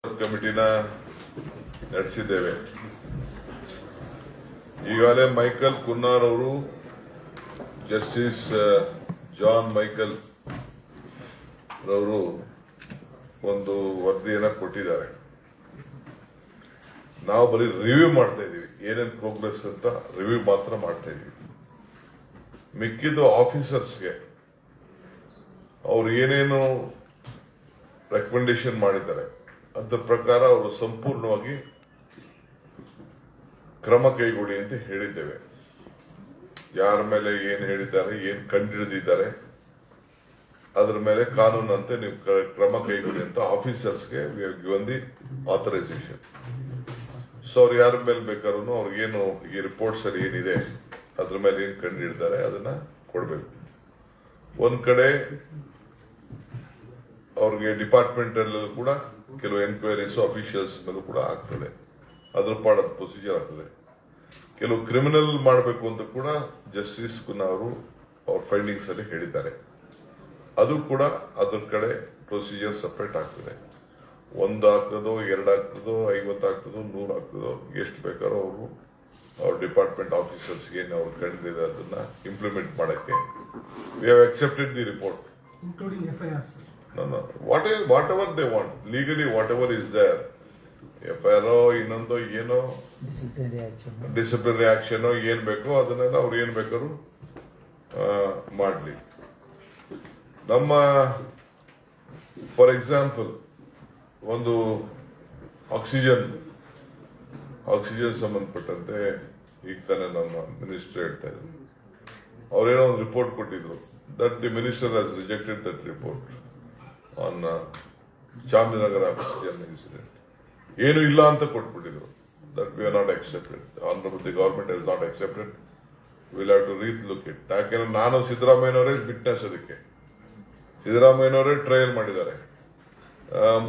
ಕಮಿಟಿನ ನಡೆಸಿದ್ದೇವೆ. ಈಗಾಗಲೇ ಮೈಕಲ್ ಕುನ್ನಾರ್ ಅವರು ಜಸ್ಟಿಸ್ ಜಾನ್ ಮೈಕಲ್ ರವರು ಒಂದು ವರದಿಯನ್ನ ಕೊಟ್ಟಿದ್ದಾರೆ. ನಾವು ಬರೀ ರಿವ್ಯೂ ಮಾಡ್ತಾ ಇದೀವಿ, ಏನೇನು ಪ್ರೋಗ್ರೆಸ್ ಅಂತ ರಿವ್ಯೂ ಮಾತ್ರ ಮಾಡ್ತಾ ಇದೀವಿ. ಮಿಕ್ಕಿದ್ದು ಆಫೀಸರ್ಸ್ಗೆ ಅವ್ರು ಏನೇನು ರೆಕಮೆಂಡೇಶನ್ ಮಾಡಿದ್ದಾರೆ ಅದರ ಪ್ರಕಾರ ಅವರು ಸಂಪೂರ್ಣವಾಗಿ ಕ್ರಮ ಕೈಗೊಳ್ಳಿ ಅಂತ ಹೇಳಿದ್ದೇವೆ. ಯಾರ ಮೇಲೆ ಏನ್ ಹೇಳಿದ್ದಾರೆ, ಏನ್ ಕಂಡುಹಿಡಿದಿದ್ದಾರೆ ಅದರ ಮೇಲೆ ಕಾನೂನಂತೆ ನೀವು ಕ್ರಮ ಕೈಗೊಳ್ಳಿ ಅಂತ ಆಫೀಸರ್ಸ್ಗೆ ಗಿವನ್ ದಿ ಆಥರೈಸೇಷನ್. ಸೊ ಅವ್ರು ಯಾರ ಮೇಲೆ ಬೇಕಾದ್ರೂ ಅವ್ರಿಗೇನು ಈ ರಿಪೋರ್ಟ್ಸ್ ಅಲ್ಲಿ ಏನಿದೆ ಅದ್ರ ಮೇಲೆ ಏನ್ ಕಂಡುಹಿಡಿದ್ದಾರೆ ಅದನ್ನ ಕೊಡ್ಬೇಕು. ಒಂದ್ ಕಡೆ ಅವ್ರಿಗೆ ಡಿಪಾರ್ಟ್ಮೆಂಟ್ ಅಲ್ಲೂ ಕೂಡ ಕೆಲವು ಎನ್ಕ್ವೈರೀಸ್ ಅಫಿಷಿಯಲ್ಸ್ ಮೇಲೂ ಕೂಡ ಆಗ್ತದೆ, ಅದ್ರ ಪಾಡದ ಪ್ರೊಸೀಜರ್ ಆಗ್ತದೆ. ಕೆಲವು ಕ್ರಿಮಿನಲ್ ಮಾಡಬೇಕು ಅಂತ ಕೂಡ ಜಸ್ಟಿಸ್ ಕುನ್ನಾರ್ ಅವ್ರ ಫೈಂಡಿಂಗ್ಸ್ ಅಲ್ಲಿ ಹೇಳಿದ್ದಾರೆ. ಅದು ಕೂಡ ಅದ್ರ ಕಡೆ ಪ್ರೊಸೀಜರ್ ಸಪರೇಟ್ ಆಗ್ತದೆ. 1 ಆಗ್ತದೋ 2 ಆಗ್ತದೋ 50 ಆಗ್ತದೋ 100 ಆಗ್ತದೋ ಎಷ್ಟು ಬೇಕಾದ್ರೂ ಅವರು ಅವ್ರ ಡಿಪಾರ್ಟ್ಮೆಂಟ್ ಆಫೀಸರ್ಸ್ ಏನು ಅವ್ರು ಕಂಡಿದೆ ಅದನ್ನ ಇಂಪ್ಲಿಮೆಂಟ್ ಮಾಡಕ್ಕೆ we have accepted the report including FIR, sir. No. Whatever they want, legally whatever is there, FIR ಇನ್ನೊಂದು ಏನೋ ಡಿಸಿಪ್ಲಿನರಿ ಆಕ್ಷನ್ ಏನ್ ಬೇಕೋ ಅದನ್ನೆಲ್ಲ ಅವ್ರು ಏನ್ ಬೇಕಾದ್ರು ಮಾಡ್ಲಿ. ನಮ್ಮ ಫಾರ್ ಎಕ್ಸಾಂಪಲ್ ಒಂದು ಆಕ್ಸಿಜನ್ ಸಂಬಂಧಪಟ್ಟಂತೆ ಈಗ ತಾನೇ ನಮ್ಮ ಮಿನಿಸ್ಟರ್ ಹೇಳ್ತಾ ಇದ್ರು, ಅವ್ರೇನೋ ಒಂದು ರಿಪೋರ್ಟ್ ಕೊಟ್ಟಿದ್ರು. That the minister has rejected that report on Chamarajanagar oxygen incident. ಏನು ಇಲ್ಲ ಅಂತ ಕೊಟ್ಬಿಟ್ಟಿದ್ರು. That we are not accepted. Honourable the government has not accepted. Will have to relook it. ಯಾಕೆಂದ್ರೆ ನಾನು ಸಿದ್ದರಾಮಯ್ಯನವರೇ ವಿಟ್ನೆಸ್, ಅದಕ್ಕೆ ಸಿದ್ದರಾಮಯ್ಯನವರೇ ಟ್ರಯಲ್ ಮಾಡಿದ್ದಾರೆ.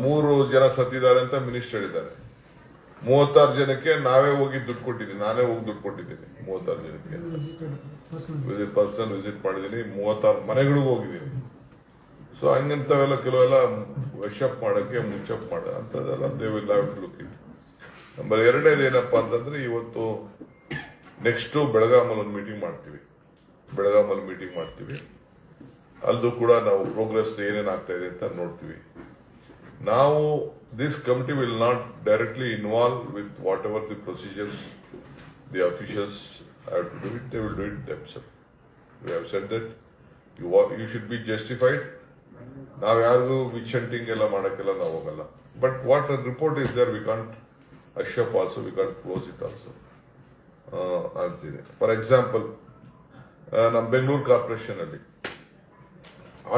3 ಜನ ಸತ್ತಿದ್ದಾರೆ ಅಂತ ಮಿನಿಸ್ಟರ್ ಹೇಳಿದ್ದಾರೆ. 36 ಜನಕ್ಕೆ ನಾವೇ ಹೋಗಿ ದುಡ್ಡು ಕೊಟ್ಟಿದ್ದೀನಿ, ನಾನೇ ಹೋಗಿ ದುಡ್ಡು ಕೊಟ್ಟಿದ್ದೀನಿ 36 ಜನಕ್ಕೆ. ಪರ್ಸನಲ್ ವಿಸಿಟ್ ಮಾಡಿದ್ದೀನಿ, 36 ಮನೆಗಳಿಗೂ ಹೋಗಿದ್ದೀನಿ. ಸೊ ಹಂಗಂತವೆಲ್ಲ ಕೆಲವೆಲ್ಲ ವಶಪ್ ಮಾಡಕ್ಕೆ ಮುಚ್ಚಪ್ ಮಾಡ ಅಂತದೆಲ್ಲ they will have to look it. Number 2 ಏನಪ್ಪಾ ಅಂತಂದ್ರೆ, ಇವತ್ತು ನೆಕ್ಸ್ಟ್ ಬೆಳಗಾಮಲ್ಲಿ ಒಂದು ಮೀಟಿಂಗ್ ಮಾಡ್ತೀವಿ. ಅಲ್ಲೂ ಕೂಡ ನಾವು ಪ್ರೋಗ್ರೆಸ್ ಏನೇನಾಗ್ತಾ ಇದೆ ಅಂತ ನೋಡ್ತೀವಿ. ನಾವು this committee will not directly involve with whatever the procedures the officials have to do it, they will do it themselves. We have said that you should be justified. ನಾವು ಯಾರಿಗೂ ವಿಚ್ ಹಂಟಿಂಗ್ ಎಲ್ಲ ಮಾಡಕ್ಕೆಲ್ಲ ನಾವು ಹೋಗಲ್ಲ. But what report is there we can't hush up also, we can't close it also ಅಂತಿದೆ. For example, ನಮ್ಮ Bengaluru corporation ಅಲ್ಲಿ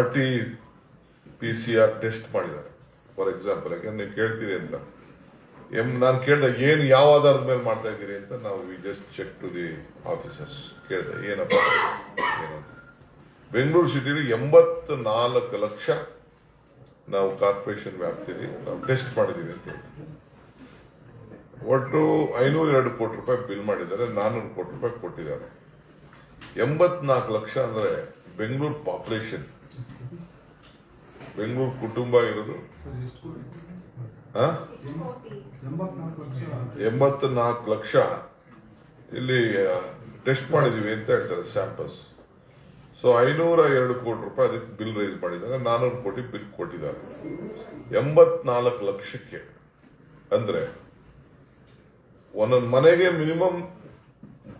RT-PCR test ಮಾಡಿದ್ದಾರೆ. ಫಾರ್ ಎಕ್ಸಾಂಪಲ್, ಯಾಕಂದ್ರೆ ನೀವು ಕೇಳ್ತೀರಿ ಅಂತ ನಾನು ಕೇಳ್ದೆ, ಏನು ಯಾವ ಆಧಾರದ ಮೇಲೆ ಮಾಡ್ತಾ ಇದ್ದೀರಿ ಅಂತ. ನಾವು we just check to the officers, ಕೇಳ್ದೆ ಏನಪ್ಪ ಏನಂತ. ಬೆಂಗಳೂರು ಸಿಟಿಲಿ 84 ಲಕ್ಷ ನಾವು ಕಾರ್ಪೊರೇಷನ್ ವ್ಯಾಪ್ತಿಯಲ್ಲಿ ನಾವು ಟೆಸ್ಟ್ ಮಾಡಿದೀವಿ ಅಂತ ಹೇಳಿ. ಒಟ್ಟು 502 ಕೋಟಿ ರೂಪಾಯಿ ಬಿಲ್ ಮಾಡಿದ್ದಾರೆ, 400 ಕೋಟಿ ರೂಪಾಯಿ ಕೊಟ್ಟಿದ್ದಾರೆ. 84 ಲಕ್ಷ ಅಂದ್ರೆ ಬೆಂಗಳೂರು ಪಾಪ್ಯುಲೇಷನ್, ಬೆಂಗಳೂರು ಕುಟುಂಬ ಇರೋದು 84 ಲಕ್ಷ ಇಲ್ಲಿ ಟೆಸ್ಟ್ ಮಾಡಿದೀವಿ ಅಂತ ಹೇಳ್ತಾರೆ, ಸ್ಯಾಂಪಲ್ಸ್. ಸೊ 502 ಕೋಟಿ ರೂಪಾಯಿ ಅದಕ್ಕೆ ಬಿಲ್ ರೈಸ್ ಮಾಡಿದ್ದಾರೆ, 400 ಕೋಟಿ ಬಿಲ್ ಕೊಟ್ಟಿದ್ದಾರೆ. 84 ಲಕ್ಷಕ್ಕೆ ಅಂದ್ರೆ ಒಂದೊಂದು ಮನೆಗೆ ಮಿನಿಮಮ್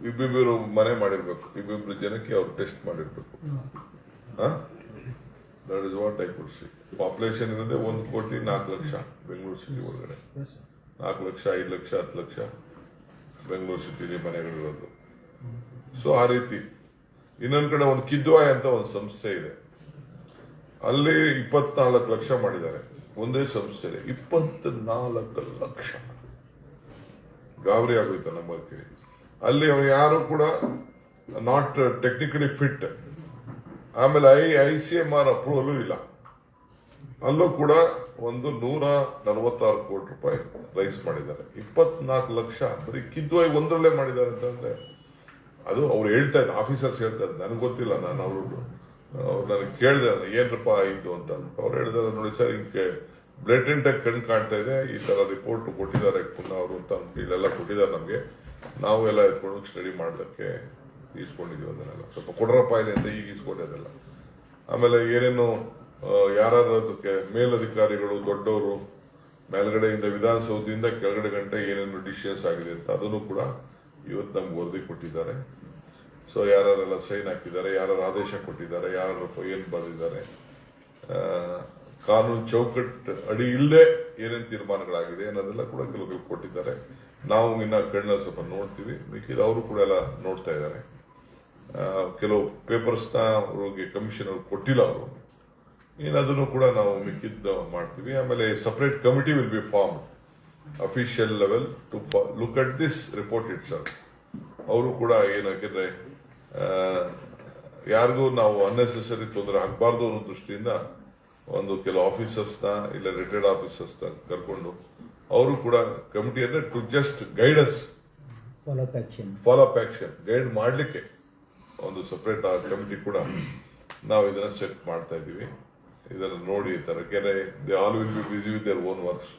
ಇಬ್ಬಿಬ್ಬರು ಮನೆ ಮಾಡಿರ್ಬೇಕು, ಇಬ್ಬಿಬ್ರು ಜನಕ್ಕೆ ಅವ್ರು ಟೆಸ್ಟ್ ಮಾಡಿರ್ಬೇಕು. That is what I could see. Population ಇರೋದೇ 1,04,00,000 ಬೆಂಗಳೂರು ಸಿಟಿ ಒಳಗಡೆ. 4 ಲಕ್ಷ 5 ಲಕ್ಷ 10 ಲಕ್ಷ ಬೆಂಗಳೂರು ಸಿಟಿಲಿ ಮನೆಗಳಿರೋದು. ಸೊ ಆ ರೀತಿ. ಇನ್ನೊಂದ್ ಕಡೆ ಒಂದು ಕಿದ್ವಾಯ್ ಅಂತ ಒಂದು ಸಂಸ್ಥೆ ಇದೆ, ಅಲ್ಲಿ 24 ಲಕ್ಷ ಮಾಡಿದ್ದಾರೆ ಒಂದೇ ಸಂಸ್ಥೆಯಲ್ಲಿ. 24 ಲಕ್ಷ ಗಾಬರಿ ಆಗೋಯ್ತು ನಮ್ಮಕ್ಕೆ. ಅಲ್ಲಿ ಅವ್ರು ಯಾರು ಕೂಡ ನಾಟ್ ಟೆಕ್ನಿಕಲಿ ಫಿಟ್. ಆಮೇಲೆ ICMR ಅಪ್ರೂವಲ್ ಇಲ್ಲ. ಅಲ್ಲೂ ಕೂಡ ಒಂದು 146 ಕೋಟಿ ರೂಪಾಯಿ ರೈಸ್ ಮಾಡಿದ್ದಾರೆ. 24 ಲಕ್ಷ ಬರೀ ಕಿದ್ವಾಯ್ ಒಂದರಲ್ಲೇ ಮಾಡಿದ್ದಾರೆ ಅಂತಂದ್ರೆ, ಅದು ಅವ್ರು ಹೇಳ್ತಾ ಇದ್ದ ಆಫೀಸರ್ಸ್ ಹೇಳ್ತಾ ಇದ್ದ, ನನಗೆ ಗೊತ್ತಿಲ್ಲ. ನಾನು ನನಗೆ ಕೇಳಿದೆ ಏನ್ರಪ್ಪ ಇದು ಅಂತ. ಅವ್ರು ಹೇಳಿದಾರೆ, ನೋಡಿ ಸರ್, ಹಿಂಗೆ ಬ್ಲೇಟೆಂಟ್ ಆಗಿ ಕಣ್ ಕಾಣ್ತಾ ಇದೆ. ಈ ತರ ರಿಪೋರ್ಟ್ ಕೊಟ್ಟಿದ್ದಾರೆ ಪುನಃ ಅವರು ಅಂತ ಇಲ್ಲೆಲ್ಲ ಕೊಟ್ಟಿದ್ದಾರೆ ನಮಗೆ. ನಾವು ಎಲ್ಲ ಎತ್ಕೊಂಡು ಸ್ಟಡಿ ಮಾಡೋದಕ್ಕೆ ಈಸ್ಕೊಂಡಿದೀವಿ ಅದನ್ನೆಲ್ಲ. ಸ್ವಲ್ಪ ಕೊಡ್ರಪ್ಪ ಇಲ್ಲಿ ಅಂತ ಈಗ ಈಸ್ಕೊಂಡಿದ್ದೆಲ್ಲ. ಆಮೇಲೆ ಏನೇನು ಯಾರು ಅದಕ್ಕೆ ಮೇಲಧಿಕಾರಿಗಳು ದೊಡ್ಡವರು ಮೇಲ್ಗಡೆಯಿಂದ ವಿಧಾನಸೌಧದಿಂದ ಕೆಳಗಡೆ ಗಂಟೆ ಏನೇನು ಡಿಸಿಷನ್ಸ್ ಆಗಿದೆ ಅಂತ ಅದನ್ನು ಕೂಡ ಇವತ್ತು ನಮ್ಗೆ ವರದಿ ಕೊಟ್ಟಿದ್ದಾರೆ. ಸೊ ಯಾರೆಲ್ಲ ಸೈನ್ ಹಾಕಿದ್ದಾರೆ, ಯಾರು ಆದೇಶ ಕೊಟ್ಟಿದ್ದಾರೆ, ಯಾರು ಏನ್ ಬರೆದಿದ್ದಾರೆ, ಕಾನೂನು ಚೌಕಟ್ಟು ಅಡಿ ಇಲ್ಲದೆ ಏನೇನು ತೀರ್ಮಾನಗಳಾಗಿದೆ ಅನ್ನೋದೆಲ್ಲ ಕೂಡ ಕೆಲವು ಕೊಟ್ಟಿದ್ದಾರೆ. ನಾವು ಇನ್ನ ಕಣ್ಣ ಸ್ವಲ್ಪ ನೋಡ್ತೀವಿ, ಮಿಕ್ಕಿದ ಅವರು ಕೂಡ ಎಲ್ಲ ನೋಡ್ತಾ ಇದ್ದಾರೆ. ಕೆಲವು ಪೇಪರ್ಸ್ನ ಅವ್ರಿಗೆ ಕಮಿಷನ್ ಅವ್ರು ಕೊಟ್ಟಿಲ್ಲ ಅವರು, ಅದನ್ನು ಕೂಡ ನಾವು ಮಿಕ್ಕಿದ್ದ ಮಾಡ್ತೀವಿ. ಆಮೇಲೆ separate committee will be form official level to look at this report it sir. ಅವರು ಕೂಡ ಏನಾಗಿದ್ರೆ ಯಾರಿಗೂ ನಾವು ಅನ್ನೆಸೆಸರಿ ತೊಂದರೆ ಆಗಬಾರ್ದು ಅನ್ನೋ ದೃಷ್ಟಿಯಿಂದ ಒಂದು ಕೆಲವು ಆಫೀಸರ್ಸ್ನ ಇಲ್ಲ ರಿಟೈರ್ಡ್ ಆಫೀಸರ್ಸ್ನ ಕರ್ಕೊಂಡು ಅವರು ಕೂಡ ಕಮಿಟಿ ಅಂದ್ರೆ to just guide us follow up action guide ಮಾಡಲಿಕ್ಕೆ ಒಂದು ಸಪರೇಟ್ ಕಮಿಟಿ ಕೂಡ ನಾವು ಇದನ್ನ ಸೆಟ್ ಮಾಡ್ತಾ ಇದ್ದೀವಿ. ಇದನ್ನ ನೋಡಿ ತರಕೆರೆ they all will be busy with their own works.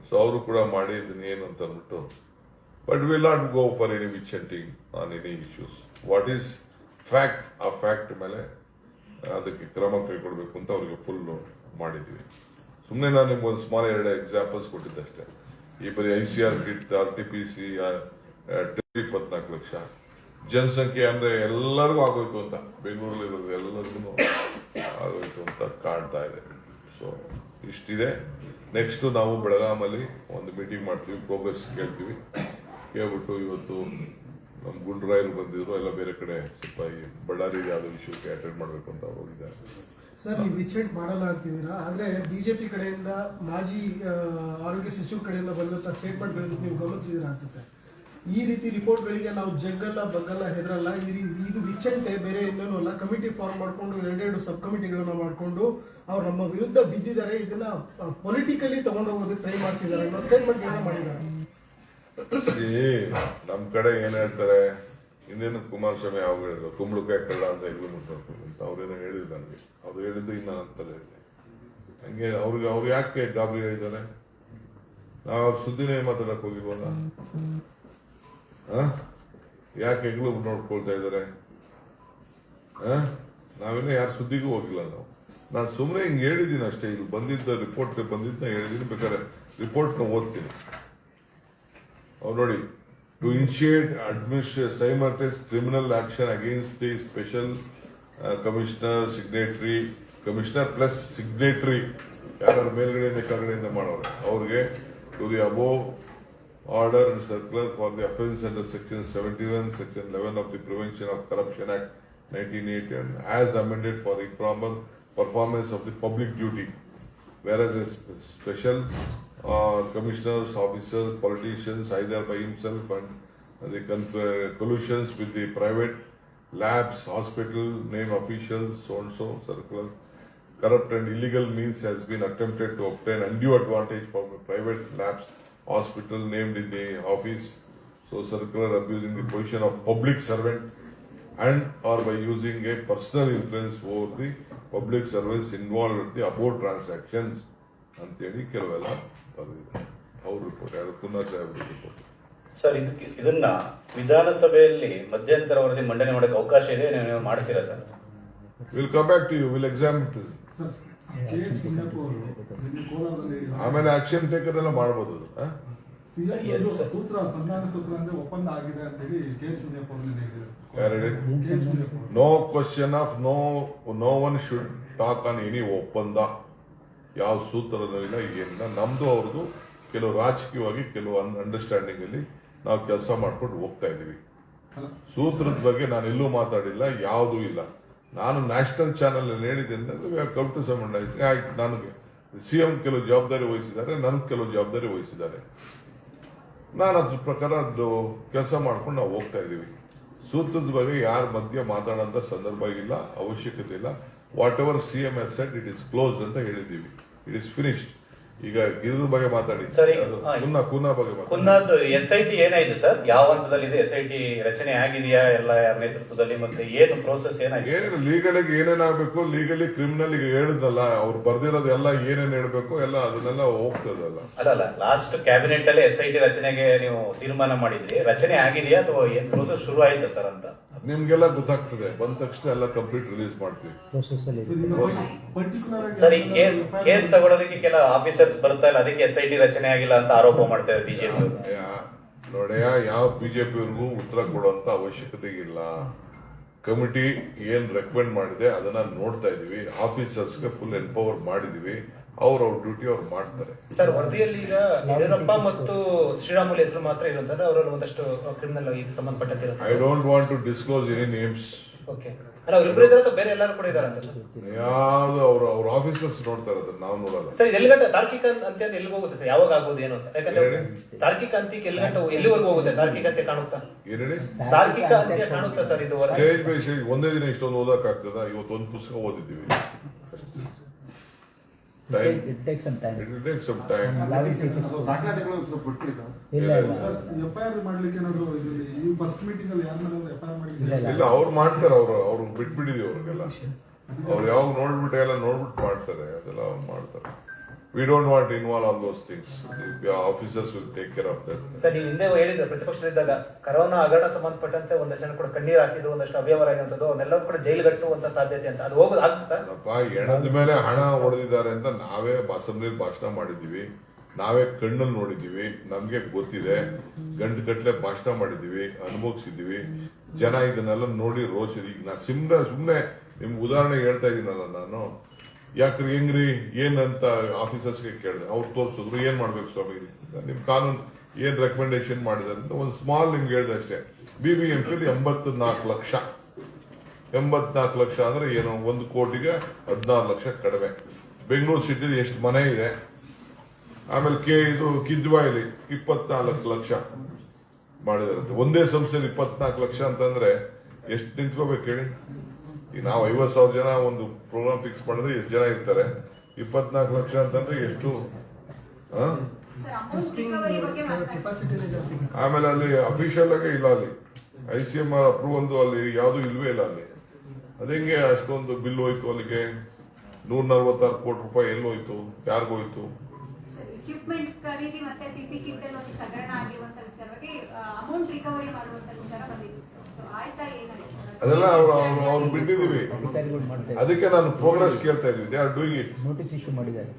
So ಅವರು ಕೂಡ ಮಾಡಿ ಇದನ್ನ ಏನು ಅಂತ ಅಂದ್ಬಿಟ್ಟು, but will not go for any which on any issues. What is fact, ಆ ಫ್ಯಾಕ್ಟ್ ಮೇಲೆ ಅದಕ್ಕೆ ಕ್ರಮ ಕೈಗೊಳ್ಬೇಕು ಅಂತ ಅವ್ರಿಗೆ ಫುಲ್ ಮಾಡಿದ್ವಿ. ಸುಮ್ಮನೆ ನಾನು ನಿಮ್ಗೆ ಒಂದು ಸ್ಮಾಲ್ 2 ಎಕ್ಸಾಂಪಲ್ಸ್ ಕೊಟ್ಟಿದ್ದಷ್ಟೇ. ಈ ಬರೀ ICR ಕಿಟ್, RTPC 24 ಲಕ್ಷ ಜನಸಂಖ್ಯೆ ಅಂದ್ರೆ ಎಲ್ಲರಿಗೂ ಆಗೋಯ್ತು ಅಂತ, ಬೆಂಗಳೂರಲ್ಲಿ ಎಲ್ಲರಿಗೂ ಆಗೋಯ್ತು ಅಂತ ಕಾಣ್ತಾ ಇದೆ. ಸೊ ಇಷ್ಟಿದೆ. ನೆಕ್ಸ್ಟ್ ನಾವು ಬೆಳಗಾಮಲ್ಲಿ ಒಂದು ಮೀಟಿಂಗ್ ಮಾಡ್ತೀವಿ, ಪ್ರೋಗ್ರೆಸ್ ಕೇಳ್ತೀವಿ. ಕೇಳ್ಬಿಟ್ಟು ಇವತ್ತು ನಮ್ಮ ಗುಂಡ್ರಾಯರು ಬಂದಿದ್ರು, ಎಲ್ಲ ಬೇರೆ ಕಡೆ ಸ್ವಲ್ಪ ಈ ಬಳ್ಳಾರಿ ಯಾವುದೋ ವಿಷಯಕ್ಕೆ ಅಟೆಂಡ್ ಮಾಡಬೇಕು ಅಂತ ಹೋಗಿದ್ದಾರೆ. ಸರ್, ನೀವು ವಿಚೇಟ್ ಮಾಡಲ್ಲ ಅಂತಿದ್ದೀರಾ, ಆದ್ರೆ ಬಿಜೆಪಿ ಕಡೆಯಿಂದ ಮಾಜಿ ಆರೋಗ್ಯ ಸಚಿವ ಕಡೆಯಿಂದ ಬಂದಂತ ಸ್ಟೇಟ್ಮೆಂಟ್ ನೀವು ಗಮನಿಸಿದಿರ ಅನ್ಸುತ್ತೆ. ಈ ರೀತಿ ರಿಪೋರ್ಟ್ಗಳಿಗೆ ನಾವು ಜಗ್ಗಲ್ಲ ಬಗ್ಗಲ್ಲ ಹೆದರಲ್ಲ, ಇದು ವಿಚಂತೆ ಬೇರೆ ಇನ್ನೇನು ಅಲ್ಲ. ಕಮಿಟಿ ಫಾರ್ಮ್ ಮಾಡ್ಕೊಂಡು 2 ಸಬ್ ಕಮಿಟಿಗಳನ್ನ ಮಾಡ್ಕೊಂಡು ಅವ್ರು ನಮ್ಮ ವಿರುದ್ಧ ಬಿದ್ದಿದ್ದಾರೆ, ಇದನ್ನ ಪೊಲಿಟಿಕಲಿ ತಗೊಂಡೋಗೋದಕ್ಕೆ ಟ್ರೈ ಮಾಡ್ತಿದ್ದಾರೆ ಅನ್ನೋ ಸ್ಟೇಟ್ಮೆಂಟ್ ಮಾಡಿದ್ದಾರೆ. ನಮ್ ಕಡೆ ಏನ್ ಹೇಳ್ತಾರೆ, ಇನ್ನೇನು ಕುಮಾರಸ್ವಾಮಿ ಯಾವ ಹೇಳಿದ್ರು, ಕುಂಬಳಕಾಯಿ ಕಳ್ಳ ಅಂತ ಇಲ್ಲಿ ಅಂತ ಅವ್ರೇನೋ ಹೇಳಿದ್ರು ನನಗೆ. ಅವ್ರು ಹೇಳಿದ್ದು ಇನ್ನ ಅಂತಲೇ ಇದೆ. ಹಂಗೆ ಅವ್ರು ಯಾಕೆ ಗಾಬರಿ ಆಗಿದ್ದಾರೆ? ನಾವು ಅವ್ರ ಸುದ್ದಿನೇ ಮಾತಾಡಕ್ ಹೋಗಿಲ್ವಲ್ಲ, ಯಾಕೆ ಹೆಗ್ಲು ನೋಡ್ಕೊಳ್ತಾ ಇದಾರೆ? ನಾವೆಲ್ಲ ಯಾರ ಸುದ್ದಿಗೂ ಹೋಗಿಲ್ಲ. ನಾನು ಸುಮ್ಮನೆ ಹಿಂಗೆ ಹೇಳಿದ್ದೀನಿ ಅಷ್ಟೇ. ಇಲ್ಲಿ ಬಂದಿದ್ದ ರಿಪೋರ್ಟ್ ಬಂದಿದ್ದ ಹೇಳಿದ್ದೀನಿ, ಬೇಕಾದ್ರೆ ರಿಪೋರ್ಟ್ ನ ಓದ್ತೀನಿ. ಅವ್ರು ನೋಡಿ, to initiate simultaneous criminal action against the special commissioner, signatory, commissioner plus signatory, ಯಾರು ಮೇಲ್ಗಡೆಯಿಂದ ಕೆಳಗಡೆಯಿಂದ ಮಾಡೋರು ಅವ್ರಿಗೆ to the above order and circular for the offence under section 71, section 11 of the Prevention of Corruption Act 1980 and as amended for improper performance of the public duty, whereas a special commissioners, officers, politicians, either by himself and the collusions with the private labs, hospital, name officials, so and so, circular, corrupt and illegal means has been attempted to obtain undue advantage from the private labs, hospital named in the office, so circular abusing the position of public servant and or by using a personal influence over the public service involved with the above transactions ಅಂತೇಳಿ ಕೆಲವೆಲ್ಲ ಬರೆದಿದೆ. ಅವ್ರ report ಯಾರು ಪುನಃ report. Sir, ಇದನ್ನ ವಿಧಾನಸಭೆಯಲ್ಲಿ ಮಧ್ಯಂತರ ವರದಿ ಮಂಡನೆ ಮಾಡಕ್ಕೆ ಅವಕಾಶ ಇದೆ, ನೀವು ಮಾಡ್ತೀರಾ sir? Will come back to you, will examine. ಆಮೇಲೆ ಆಕ್ಷನ್ ಟೇಕರ್ ಎಲ್ಲ ಮಾಡಬಹುದು. ಸೂತ್ರ ಸಂಧಾನ ಸೂತ್ರ ಅಂದ್ರೆ ಒಪ್ಪಂದ ಆಗಿದೆ ಅಂತ ಹೇಳಿ no question of no one should talk on any ಒಪ್ಪಂದ. ಯಾವ ಸೂತ್ರನೂ ಇಲ್ಲ, ಏನಿಲ್ಲ. ನಮ್ದು ಅವ್ರದ್ದು ಕೆಲವು ರಾಜಕೀಯವಾಗಿ ಕೆಲವು ಅಂಡರ್ಸ್ಟ್ಯಾಂಡಿಂಗ್ ಅಲ್ಲಿ ನಾವು ಕೆಲಸ ಮಾಡ್ಕೊಂಡು ಹೋಗ್ತಾ ಇದೀವಿ. ಸೂತ್ರದ ಬಗ್ಗೆ ನಾನು ಎಲ್ಲೂ ಮಾತಾಡಿಲ್ಲ, ಯಾವುದೂ ಇಲ್ಲ. ನಾನು ನ್ಯಾಷನಲ್ ಚಾನೆಲ್ ಅಲ್ಲಿ ಹೇಳಿದ್ದೇನೆ, ಕಮ್ ಟು ಸಮ್ ಅಂಡರ್ಸ್ಟ್ಯಾಂಡಿಂಗ್. ನನಗೆ ಸಿಎಂ ಕೆಲವು ಜವಾಬ್ದಾರಿ ವಹಿಸಿದ್ದಾರೆ, ನನಗೆ ಕೆಲವು ಜವಾಬ್ದಾರಿ ವಹಿಸಿದ್ದಾರೆ. ನಾನು ಅದ್ರ ಪ್ರಕಾರ ಅದು ಕೆಲಸ ಮಾಡ್ಕೊಂಡು ನಾವು ಹೋಗ್ತಾ ಇದೀವಿ. ಸೂತ್ರದ ಬಗ್ಗೆ ಯಾರ ಮಧ್ಯೆ ಮಾತಾಡೋಂಥ ಸಂದರ್ಭ ಇಲ್ಲ, ಅವಶ್ಯಕತೆ ಇಲ್ಲ. What ever CM has said, it is closed ಅಂತ ಹೇಳಿದ್ದೀವಿ. It is finished. ಈಗ ಇದ್ರ ಬಗ್ಗೆ ಮಾತಾಡಿ ಸರಿ. ಅದು ಕೂನಾ ಬಗ್ಗೆ ಮಾತಾಡಿ. ಕುನ್ನಾದ್ SIT ಏನಾಯ್ತು ಸರ್? ಯಾವ ಹಂತದಲ್ಲಿದೆ? SIT ರಚನೆ ಆಗಿದೆಯಾ ಎಲ್ಲ ಯಾರ ನೇತೃತ್ವದಲ್ಲಿ? ಮತ್ತೆ ಏನು ಪ್ರೋಸೆಸ್ ಏನಾಗಿದೆ? ಏನಿಲ್ಲ, ಲೀಗಲಿಗೆ ಏನೇನಾಗಬೇಕು, ಲೀಗಲಿ ಕ್ರಿಮಿನಲ್ ಈಗ ಹೇಳಿದ್ನಲ್ಲ, ಅವ್ರು ಬರ್ದಿರೋದೆಲ್ಲ ಏನೇನ್ ಹೇಳ್ಬೇಕು ಎಲ್ಲ ಅದನ್ನೆಲ್ಲ ಹೋಗ್ತದಲ್ಲ. ಅಲ್ಲ ಲಾಸ್ಟ್ ಕ್ಯಾಬಿನೆಟ್ ಅಲ್ಲಿ SIT ರಚನೆಗೆ ನೀವು ತೀರ್ಮಾನ ಮಾಡಿದ್ರಿ, ರಚನೆ ಆಗಿದೆಯಾ ಅಥವಾ ಏನ್ ಪ್ರೋಸೆಸ್ ಶುರು ಆಯ್ತಾ ಸರ್ ಅಂತ? ನಿಮ್ಗೆಲ್ಲ ಗೊತ್ತಾಗ್ತದೆ, ಬಂದ ತಕ್ಷಣ ಎಲ್ಲ ಕಂಪ್ಲೀಟ್ ರಿಲೀಸ್ ಮಾಡ್ತೀವಿ. ಸರ್, ಈ ಕೇಸ್ ತಗೊಳ್ಳೋದಕ್ಕೆ ಕೆಲ ಆಫೀಸರ್ಸ್ ಬರ್ತಾ ಇಲ್ಲ, ಅದಕ್ಕೆ SIT ರಚನೆ ಆಗಿಲ್ಲ ಅಂತ ಆರೋಪ ಮಾಡ್ತಾರೆ ಬಿಜೆಪಿ. ನೋಡ್ಯಾ, ಯಾವ ಬಿಜೆಪಿಯವ್ರಿಗೂ ಉತ್ತರ ಕೊಡುವಂತ ಅವಶ್ಯಕತೆ ಇಲ್ಲ. ಕಮಿಟಿ ಏನ್ ರೆಕಮೆಂಡ್ ಮಾಡಿದೆ ಅದನ್ನ ನೋಡ್ತಾ ಇದೀವಿ. ಆಫೀಸರ್ಸ್ಗೆ ಫುಲ್ ಎನ್ಪವರ್ ಮಾಡಿದೀವಿ. ಅವ್ರ ಡ್ಯೂಟಿ ಅವ್ರು ಮಾಡ್ತಾರೆ. ಸರ್, ವರದಿಯಲ್ಲಿ ಈಗ ಯಡಿಯೂರಪ್ಪ ಮತ್ತು ಶ್ರೀರಾಮುಲು ಹೆಸರು ಮಾತ್ರ ಇರುತ್ತಾರೆ, ಅವರಲ್ಲಿ ಒಂದಷ್ಟು ಕ್ರಿಮಿನಲ್ ಸಂಬಂಧಪಟ್ಟಂತೆ ಇರುತ್ತೆ. I don't want to disclose any names. Okay, ಅಲ್ಲ ಅವರಿಬ್ರು ಇದ್ದಾರೆ ಅಥವಾ ಬೇರೆ ಎಲ್ಲರೂ ಕೂಡ ಇದಾರೆ ಅಂತ ಸರ್? ಯಾವ್ದು ಅವ್ರ ಆಫೀಸರ್ಸ್ ನೋಡ್ತಾರೆ, ಅದನ್ನ ನಾವು ನೋಡಲ್ಲ. ಸರ್, ಇದು ಎಲ್ಲಿಗಂಟ ತಾರ್ಕಿಕ ಅಂತ್ಯ ಅಂತ ಎಲ್ಲಿಗೆ ಹೋಗುತ್ತೆ ಸರ್? ಯಾವಾಗ ಆಗ್ಬೋದು ಏನು ಅಂತ? ಯಾಕಂದ್ರೆ ತಾರ್ಕಿಕ ಅಂತ್ಯಕ್ಕೆ ಎಲ್ಲಿವರೆಗೂ ಹೋಗುತ್ತೆ? ತಾರ್ಕಿಕ ಅಂತ್ಯ ಕಾಣುತ್ತಾ? ಏನ್ ಹೇಳಿ? ತಾರ್ಕಿಕ ಅಂತ್ಯ ಕಾಣುತ್ತಾ ಸರ್ ಇದು ವರದಿ? ಸ್ಟೇಜ್ ಬೈ ಸ್ಟೇಜ್ ಒಂದೇ ದಿನ ಇಷ್ಟೊಂದು ಓದಕ್ ಆಗ್ತದ? ಇವತ್ತು ಒಂದು ಪುಸ್ತಕ ಓದಿದ್ದೀವಿ. It takes some time. It will take some time. FIR ಮಾಡ್ಲಿಕ್ಕೆ ಏನಾದ್ರು ಈ ಫಸ್ಟ್ ಮೀಟಿಂಗ್ ಅಲ್ಲಿ ಯಾರ ಮೇಲೆ FIR ಮಾಡಿದ್ರೆ ಇಲ್ಲ, ಅವ್ರು ಮಾಡ್ತಾರೆ. ಅವ್ರು ಬಿಟ್ಬಿಟ್ಟಿದೀವಿ ಅವ್ರಿಗೆಲ್ಲ. ಅವ್ರು ಯಾವಾಗ ನೋಡ್ಬಿಟ್ಟು ಎಲ್ಲ ನೋಡ್ಬಿಟ್ಟು ಮಾಡ್ತಾರೆ, ಅದೆಲ್ಲ ಅವ್ರು ಮಾಡ್ತಾರೆ. We don't want involve all those things. Officers will take care of that. Sir, ನೀವು ಹಿಂದೆ ಹೇಳಿದ್ರೆ ಪ್ರತಿಪಕ್ಷದಲ್ಲಿದ್ದಾಗ ಕರೋನಾ ಹಗರಣ ಸಂಬಂಧಪಟ್ಟಂತೆ ಒಂದಷ್ಟು ಜನ ಕೂಡ ಕಣ್ಣೀರು ಹಾಕಿದ್ರು, ಒಂದಷ್ಟು ಅವ್ಯವಹಾರ ಆಗಿರುವಂತದ್ದು, ಅವನ್ನೆಲ್ಲರೂ ಕೂಡ ಜೈಲ್ಗಟ್ಟುವಂತ ಸಾಧ್ಯತೆ ಅಂತ ಅದು ಹೋಗೋದು ಆಗುತ್ತಾ? ಹೆಣದ ಮೇಲೆ ಹಣ ಹೊಡೆದಿದ್ದಾರೆ ಅಂತ ನಾವೇ ಅಸೆಂಬ್ಲಿಲಿ ಭಾಷಣ ಮಾಡಿದೀವಿ, ನಾವೇ ಕಣ್ಣಲ್ಲಿ ನೋಡಿದೀವಿ, ನಮ್ಗೆ ಗೊತ್ತಿದೆ. ಗಂಟು ಕಟ್ಲೆ ಭಾಷಣ ಮಾಡಿದೀವಿ, ಅನುಭವಿಸಿದೀವಿ. ಜನ ಇದನ್ನೆಲ್ಲ ನೋಡಿ ರೋಷ. ಈಗ ನಾ ಸುಮ್ನೆ ನಿಮ್ಗೆ ಉದಾಹರಣೆ ಹೇಳ್ತಾ ಇದೀನಲ್ಲ ನಾನು. ಯಾಕ್ರಿ ಹೆಂಗ್ರಿ ಏನಂತ ಆಫೀಸರ್ಸ್ಗೆ ಕೇಳಿದೆ, ಅವ್ರು ತೋರಿಸಿದ್ರು. ಏನ್ ಮಾಡ್ಬೇಕು ಸ್ವಾಮಿ, ನಿಮ್ ಕಾನೂನು ಏನ್ ರೆಕಮೆಂಡೇಶನ್ ಮಾಡಿದಾರೆ ಅಂತ ಒಂದು ಸ್ಮಾಲ್ ನಿಮ್ಗೆ ಹೇಳಿದೆ ಅಷ್ಟೇ. BBMP 84 ಲಕ್ಷ. 84 ಲಕ್ಷ ಅಂದ್ರೆ ಏನು? 1 ಕೋಟಿಗೆ 16 ಲಕ್ಷ ಕಡಿಮೆ. ಬೆಂಗಳೂರು ಸಿಟಿಲಿ ಎಷ್ಟು ಮನೆ ಇದೆ? ಆಮೇಲೆ ಇದು ಕಿದ್ವಾಯಿಲಿ 24 ಲಕ್ಷ ಮಾಡಿದಾರೆ. ಒಂದೇ ಸಂಸ್ಥೆಯಲ್ಲಿ 24 ಲಕ್ಷ ಅಂತಂದ್ರೆ ಎಷ್ಟು ನಿಂತ್ಕೋಬೇಕು ಹೇಳಿ? ಈಗ ನಾವು 50,000 ಜನ ಒಂದು ಪ್ರೋಗ್ರಾಮ್ ಫಿಕ್ಸ್ ಮಾಡಿದ್ರೆ ಎಷ್ಟು ಜನ ಇರ್ತಾರೆ? 24 ಲಕ್ಷ ಅಂತಂದ್ರೆ ಎಷ್ಟು? ಕೆಪಾಸಿಟಿನೇ ಜಾಸ್ತಿ. ಆಮೇಲೆ ಅಲ್ಲಿ ಅಫಿಷಿಯಲ್ ಆಗಿ ಇಲ್ಲ, ಅಲ್ಲಿ ICMR ಅಪ್ರೂವಲ್ ಅಲ್ಲಿ ಯಾವ್ದು ಇಲ್ವೇ ಇಲ್ಲ ಅಲ್ಲಿ. ಅದಂಗೆ ಅಷ್ಟೊಂದು ಬಿಲ್ ಹೋಯ್ತು ಅಲ್ಲಿಗೆ? 146 ಕೋಟಿ ರೂಪಾಯಿ ಎಲ್ಲೋಯ್ತು? ಯಾರಿಗೋಯ್ತು? ಇಕ್ವಿಪ್ಮೆಂಟ್ ಖರೀದಿ ಮತ್ತೆ PPE ಕಿಟ್ ಅಲ್ಲಿ ಒಂದು ಹಗರಣ ಆಗಿರುವಂತ ವಿಚಾರವಾಗಿ ಅಮೌಂಟ್ ರಿಕವರಿ ಮಾಡುವಂತ ವಿಚಾರ ಬಂದಿತ್ತು. ಸೊ ಆಯ್ತಾ, ಏನಾಯ್ತು? ಅದೆಲ್ಲ ಅವ್ರು ಬಿಟ್ಟಿದೀವಿ. ಅದಕ್ಕೆ ನಾನು ಪ್ರೋಗ್ರೆಸ್ ಕೇಳ್ತಾ ಇದ್ವಿ. They are doing it. Notice issue ಮಾಡಿದ್ದಾರೆ.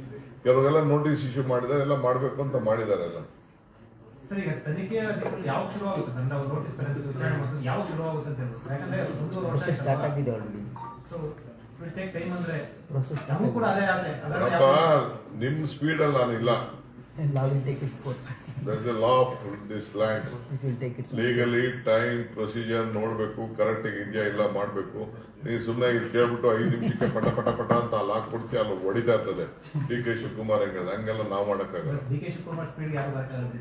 ಕೆಲವರೆಲ್ಲ ನೋಟಿಸ್ ಇಶ್ಯೂ ಮಾಡಿದ್ದಾರೆ, ಎಲ್ಲ ಮಾಡ್ಬೇಕು ಅಂತ ಮಾಡಿದ್ದಾರೆ ಎಲ್ಲ. ಸರ್, ಈಗ ತನಿಖೆ ಯಾವಾಗ ಶುರು ಆಗುತ್ತೆ ಸರ್? ನಾವು ನೋಟಿಸ್ ವಿಚಾರಣೆ ಮಾಡೋದು ಯಾವಾಗ ಶುರು ಆಗುತ್ತೆ ಅಂತ ಹೇಳ್ಬೋದು. ಯಾಕಂದ್ರೆ 1 ವರ್ಷ ಸ್ಟಾರ್ಟ್ ಆಗಿದೆ already. So will take time ಅಂದ್ರೆ Process ನಮಗೂ ಕೂಡ ಅದೇ ಆಸೆ. ಅಲ್ಲಪ್ಪ, ನಿಮ್ ಸ್ಪೀಡ್ ಅಲ್ಲಿ ನಾನು ಇಲ್ಲ. And law will take its course. That's the law of this land. It will take its legally time procedure ನೋಡ್ಬೇಕು, ಕರೆಕ್ಟ್ ಆಗಿ ಇದೆಯಾ ಇಲ್ಲ ಮಾಡ್ಬೇಕು. ನೀವು ಸುಮ್ಮನೆ ಇಲ್ಲಿ ಕೇಳ್ಬಿಟ್ಟು 5 ನಿಮಿಷಕ್ಕೆ ಪಟ ಪಟ ಪಟ ಅಂತ ಅಲ್ಲಿ ಹಾಕ್ಬಿಡ್ತೀವಿ, ಅಲ್ಲಿ ಹೊಡಿತಾ ಇರ್ತದೆ. DK ಶಿವಕುಮಾರ್ ಹೆಂಗ್ ಹೇಳಿದೆ ಹಂಗೆಲ್ಲ ನಾವು ಮಾಡಕ್ಕಾಗಲ್ಲ. DK ಶಿವಕುಮಾರ್ ಸ್ಪೀಡ್ ಯಾರು ಬರಕ್ಕಾಗಲ್ಲ.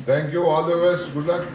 Thank you, all the best, good luck.